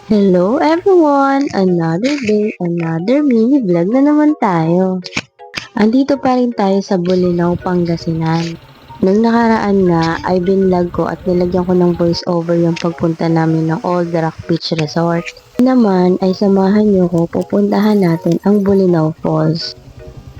Hello everyone! Another day, another mini vlog na naman tayo. Andito pa rin tayo sa Bolinao, Pangasinan. Nung nakaraan nga ay binlog ko at nilagyan ko ng voice over yung pagpunta namin ng Old Rock Beach Resort. Naman ay samahan niyo ko pupuntahan natin ang Bolinao Falls.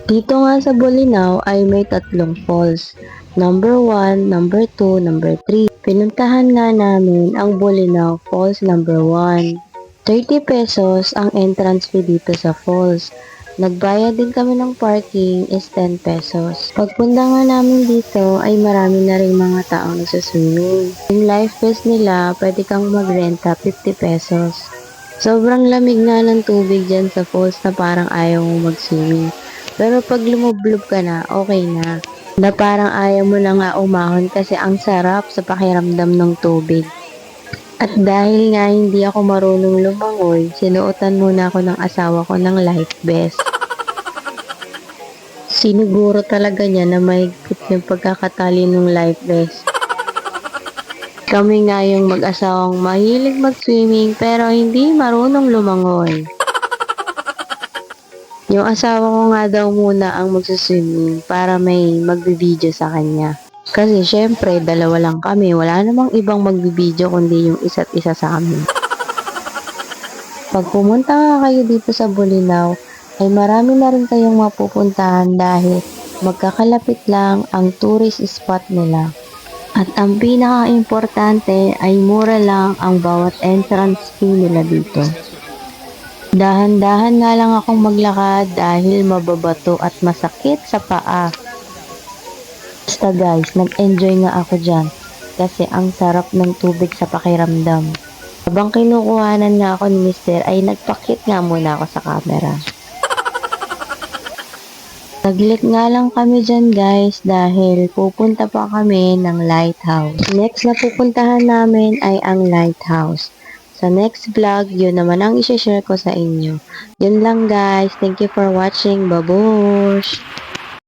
Dito nga sa Bolinao ay may tatlong falls. Number 1, number 2, number 3. Pinuntahan nga namin ang Bolinao Falls number 1. 30 pesos ang entrance fee dito sa falls. Nagbayad din kami ng parking is 10 pesos. Pagpunta nga namin dito ay marami na rin mga taong nagsaswimming. Yung life vest nila, pwede kang magrenta 50 pesos. Sobrang lamig na ng tubig dyan sa falls na parang ayaw mo mag-swimming. Pero pag lumublob ka na, okay na. Na parang ayaw mo na nga umahon kasi ang sarap sa pakiramdam ng tubig. At dahil nga hindi ako marunong lumangoy, sinuotan muna ako ng asawa ko ng life vest. Siniguro talaga niya na mahigpit yung pagkakatali ng life vest. Kami nga yung mag-asawang mahilig mag-swimming pero hindi marunong lumangoy. Yung asawa ko nga daw muna ang magsuswimming para may magbibideo sa kanya. Kasi syempre, dalawa lang kami. Wala namang ibang magbibideo kundi yung isa't isa sa amin. Pag pumunta nga kayo dito sa Bolinao, ay marami na rin kayong mapupuntahan dahil magkakalapit lang ang tourist spot nila. At ang pinaka-importante ay mura lang ang bawat entrance fee nila dito. Dahan-dahan nga lang akong maglakad dahil mababato at masakit sa paa. Basta guys, nag-enjoy nga ako dyan kasi ang sarap ng tubig sa pakiramdam. Habang kinukuhanan nga ako ni Mister ay nagpakit nga muna ako sa camera. Saglit nga lang kami dyan guys dahil pupunta pa kami ng lighthouse. Next na pupuntahan namin ay ang lighthouse. Sa next vlog, yun naman ang isi-share ko sa inyo. Yun lang guys. Thank you for watching. Babush!